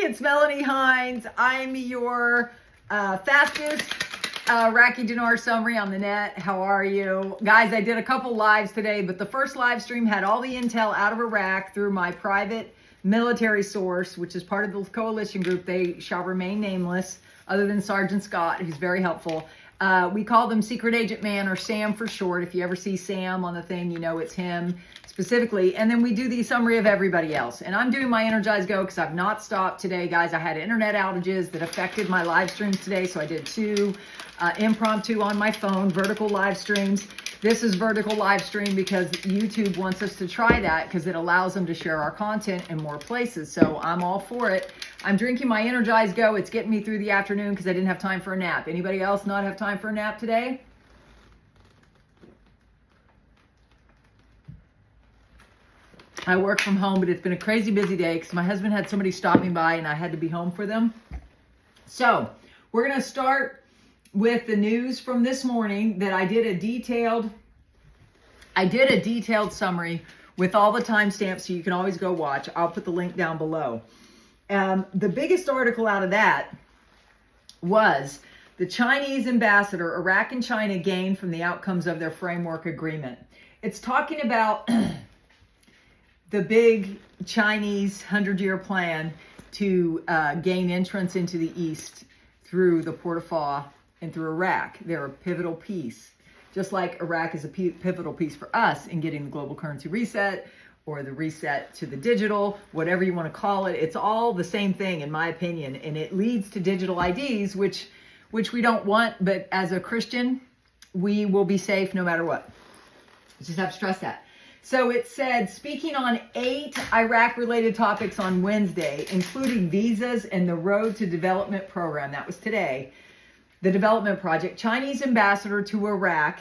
it's Melanie Hinds. I'm your fastest Iraqi dinar summary on the net. How are you? Guys, I did a couple lives today, but the first live stream had all the intel out of Iraq through my private military source, which is part of the coalition group. They shall remain nameless, other than Sergeant Scott, who's very helpful. We call them Secret Agent Man, or Sam for short. If you ever see Sam on the thing, you know it's him specifically. And then we do the summary of everybody else. And I'm doing my Energize Go because I've not stopped today, guys. I had internet outages that affected my live streams today, so I did two impromptu on my phone, vertical live streams. This is vertical live stream because YouTube wants us to try that because it allows them to share our content in more places. So I'm all for it. I'm drinking my Energize Go. It's getting me through the afternoon because I didn't have time for a nap. Anybody else not have time for a nap today? I work from home, but it's been a crazy busy day because my husband had somebody stopping by and I had to be home for them. So we're going to start with the news from this morning that I did a detailed summary with all the timestamps, so you can always go watch. I'll put the link down below. The biggest article out of that was the Chinese ambassador, Iraq and China gained from the outcomes of their framework agreement. It's talking about the big Chinese 100-year plan to gain entrance into the East through the Port of Fa and through Iraq. They're a pivotal piece, just like Iraq is a pivotal piece for us in getting the global currency reset, or the reset to the digital, whatever you want to call it. It's all the same thing, in my opinion, and it leads to digital IDs, which we don't want, but as a Christian, we will be safe no matter what. Just have to stress that. So it said, speaking on 8 Iraq-related topics on Wednesday, including visas and the Road to Development program, that was today, the development project, Chinese ambassador to Iraq,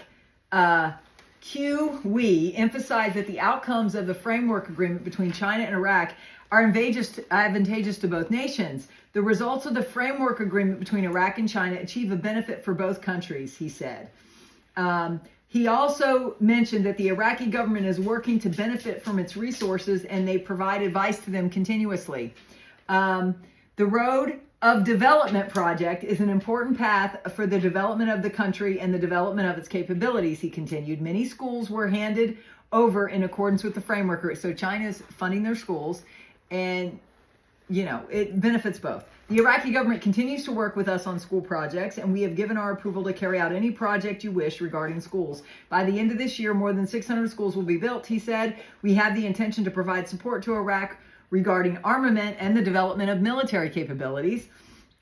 Q Wei, emphasized that the outcomes of the framework agreement between China and Iraq are advantageous to both nations. The results of the framework agreement between Iraq and China achieve a benefit for both countries, he said. He also mentioned that the Iraqi government is working to benefit from its resources and they provide advice to them continuously. The Road of Development project is an important path for the development of the country and the development of its capabilities, he continued. Many schools were handed over in accordance with the framework. So China's funding their schools, and it benefits both. The Iraqi government continues to work with us on school projects, and we have given our approval to carry out any project you wish regarding schools. By the end of this year, more than 600 schools will be built, he said. We have the intention to provide support to Iraq regarding armament and the development of military capabilities.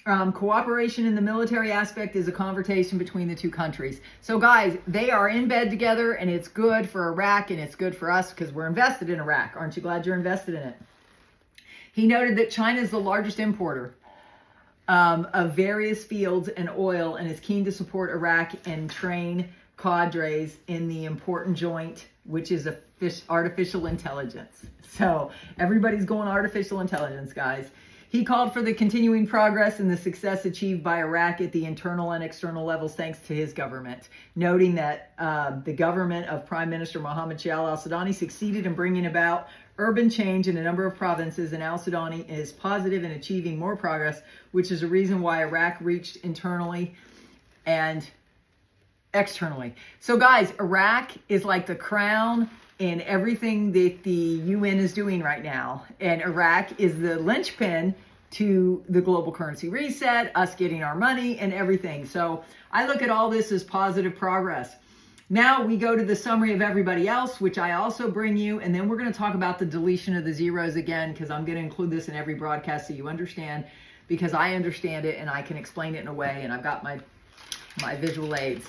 Cooperation in the military aspect is a conversation between the two countries. So guys, they are in bed together, and it's good for Iraq and it's good for us because we're invested in Iraq. Aren't you glad you're invested in it? He noted that China is the largest importer of various fields and oil and is keen to support Iraq and train cadres in the important joint, which is artificial intelligence. So everybody's going artificial intelligence, guys. He called for the continuing progress and the success achieved by Iraq at the internal and external levels thanks to his government, noting that the government of Prime Minister Mohammed Shia al-Sudani succeeded in bringing about urban change in a number of provinces, and al-Sudani is positive in achieving more progress, which is a reason why Iraq reached internally and externally. So guys, Iraq is like the crown in everything that the UN is doing right now. And Iraq is the linchpin to the global currency reset, us getting our money and everything. So I look at all this as positive progress. Now we go to the summary of everybody else, which I also bring you, and then we're going to talk about the deletion of the zeros again, because I'm going to include this in every broadcast so you understand, because I understand it and I can explain it in a way, and I've got my visual aids.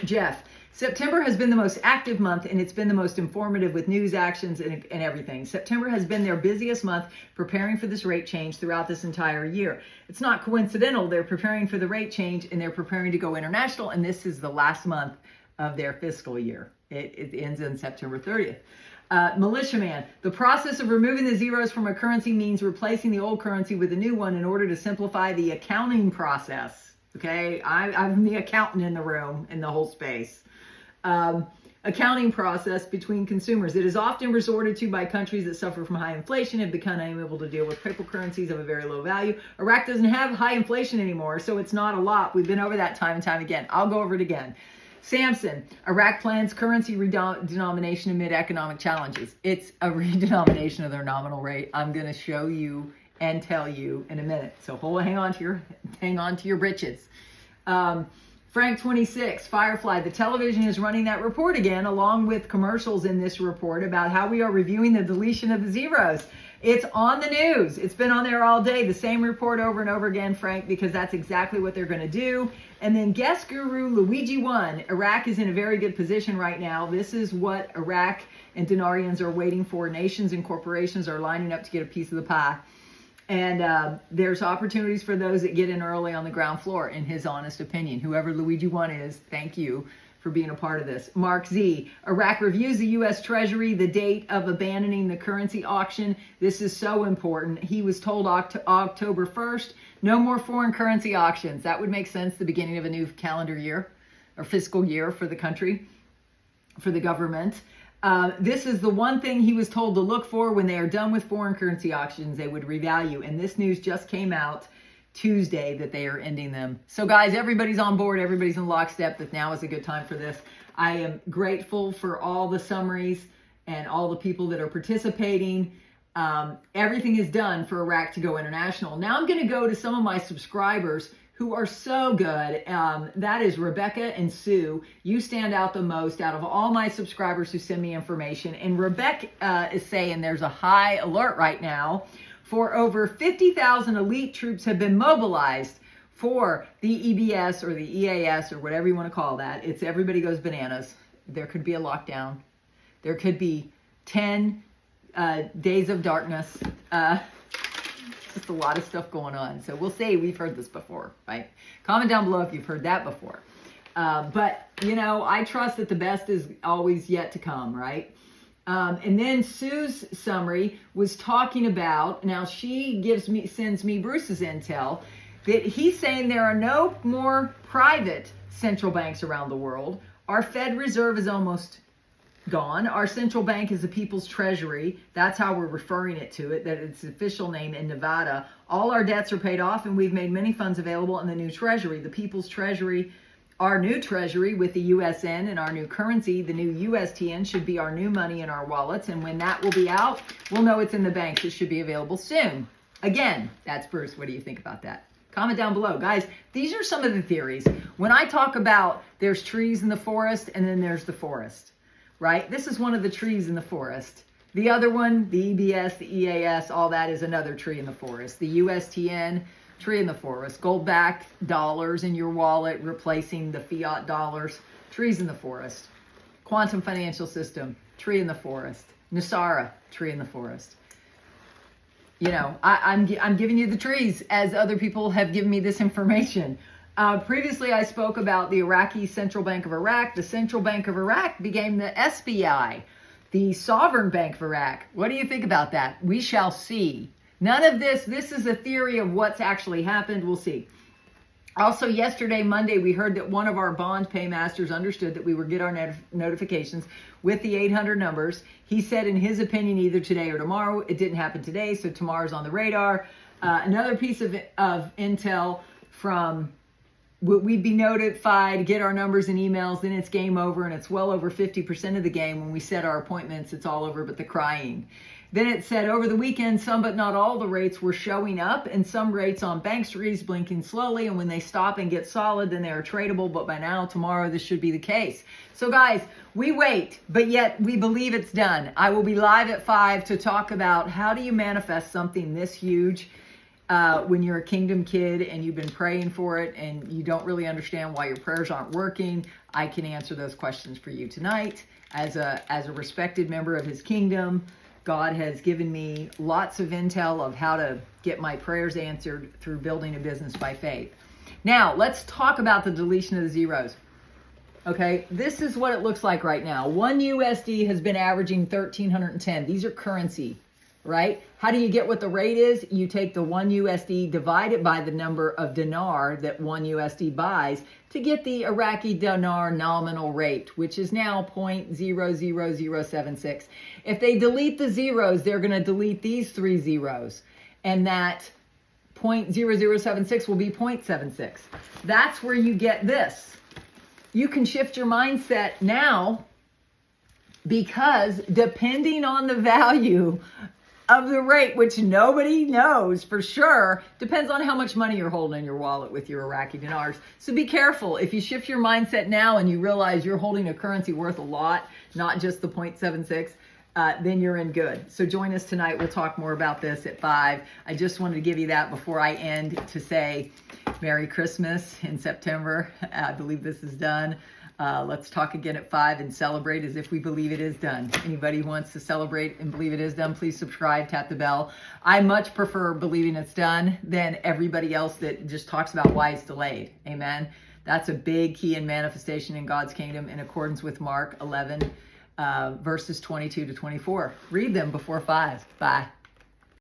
Jeff, September has been the most active month, and it's been the most informative with news, actions, and everything. September has been their busiest month preparing for this rate change throughout this entire year. It's not coincidental. They're preparing for the rate change, and they're preparing to go international, and this is the last month of their fiscal year. It ends on September 30th. Militiaman, the process of removing the zeros from a currency means replacing the old currency with a new one in order to simplify the accounting process. Okay, I'm the accountant in the room, in the whole space. accounting process between consumers. It is often resorted to by countries that suffer from high inflation and become unable to deal with paper currencies of a very low value. Iraq doesn't have high inflation anymore, so it's not a lot. We've been over that time and time again. I'll go over it again. Samson, Iraq plans currency redenomination amid economic challenges. It's a redenomination of their nominal rate. I'm going to show you and tell you in a minute. So hang on to your britches. Frank 26, Firefly, the television is running that report again, along with commercials in this report about how we are reviewing the deletion of the zeros. It's on the news. It's been on there all day. The same report over and over again, Frank, because that's exactly what they're going to do. And then guest guru Luigi 1, Iraq is in a very good position right now. This is what Iraq and Dinarians are waiting for. Nations and corporations are lining up to get a piece of the pie. And there's opportunities for those that get in early on the ground floor, in his honest opinion. Whoever Luigi 1 is, thank you for being a part of this. Mark Z, Iraq reviews the U.S. Treasury, the date of abandoning the currency auction. This is so important. He was told October 1st, no more foreign currency auctions. That would make sense, the beginning of a new calendar year or fiscal year for the country, for the government. This is the one thing he was told to look for when they are done with foreign currency auctions. They would revalue. And this news just came out Tuesday that they are ending them. So guys, everybody's on board. Everybody's in lockstep that now is a good time for this. I am grateful for all the summaries and all the people that are participating. Everything is done for Iraq to go international. Now I'm going to go to some of my subscribers who are so good. That is Rebecca and Sue. You stand out the most out of all my subscribers who send me information. And Rebecca is saying there's a high alert right now for over 50,000 elite troops have been mobilized for the EBS or the EAS or whatever you want to call that. It's everybody goes bananas. There could be a lockdown. There could be 10 days of darkness. Just a lot of stuff going on. So we'll say we've heard this before, right? Comment down below if you've heard that before. But, you know, I trust that the best is always yet to come, right? And then Sue's summary was talking about, now she sends me Bruce's intel, that he's saying there are no more private central banks around the world. Our Fed Reserve is almost gone. Our central bank is the People's Treasury. That's how we're referring it to it, that it's the official name in Nevada. All our debts are paid off, and we've made many funds available in the new Treasury. The People's Treasury, our new Treasury with the USN and our new currency, the new USTN, should be our new money in our wallets. And when that will be out, we'll know it's in the banks. It should be available soon. Again, that's Bruce. What do you think about that? Comment down below. Guys, these are some of the theories. When I talk about there's trees in the forest and then there's the forest, right? This is one of the trees in the forest. The other one, the EBS, the EAS, all that is another tree in the forest. The USTN, tree in the forest. Gold-backed dollars in your wallet, replacing the fiat dollars, trees in the forest. Quantum financial system, tree in the forest. Nasara, tree in the forest. You know, I'm giving you the trees as other people have given me this information. Previously, I spoke about the Iraqi Central Bank of Iraq. The Central Bank of Iraq became the SBI, the Sovereign Bank of Iraq. What do you think about that? We shall see. None of this is a theory of what's actually happened. We'll see. Also, yesterday, Monday, we heard that one of our bond paymasters understood that we would get our notifications with the 800 numbers. He said, in his opinion, either today or tomorrow. It didn't happen today, so tomorrow's on the radar. Another piece of intel from we'd be notified, get our numbers and emails, then it's game over, and it's well over 50% of the game. When we set our appointments, it's all over but the crying. Then it said over the weekend, some but not all the rates were showing up, and some rates on bank streets blinking slowly, and when they stop and get solid, then they are tradable. But by now, tomorrow, this should be the case. So guys, we wait, but yet we believe it's done. I will be live at 5 to talk about how do you manifest something this huge when you're a kingdom kid and you've been praying for it and you don't really understand why your prayers aren't working. I can answer those questions for you tonight. As a respected member of his kingdom, God has given me lots of intel of how to get my prayers answered through building a business by faith. Now, let's talk about the deletion of the zeros. Okay, this is what it looks like right now. 1 USD has been averaging 1,310. These are currency, right? How do you get what the rate is? You take the 1 USD, divide it by the number of dinar that 1 USD buys to get the Iraqi dinar nominal rate, which is now 0.00076. If they delete the zeros, they're going to delete these 3 zeros, and that 0.0076 will be 0.76. That's where you get this. You can shift your mindset now, because depending on the value of the rate, which nobody knows for sure, depends on how much money you're holding in your wallet with your Iraqi dinars. So be careful. If you shift your mindset now and you realize you're holding a currency worth a lot, not just the 0.76, then you're in good. So join us tonight. We'll talk more about this at 5. I just wanted to give you that before I end to say Merry Christmas in September. I believe this is done. Let's talk again at 5 and celebrate as if we believe it is done. Anybody who wants to celebrate and believe it is done, please subscribe, tap the bell. I much prefer believing it's done than everybody else that just talks about why it's delayed. Amen. That's a big key in manifestation in God's kingdom in accordance with Mark 11, verses 22 to 24. Read them before 5. Bye.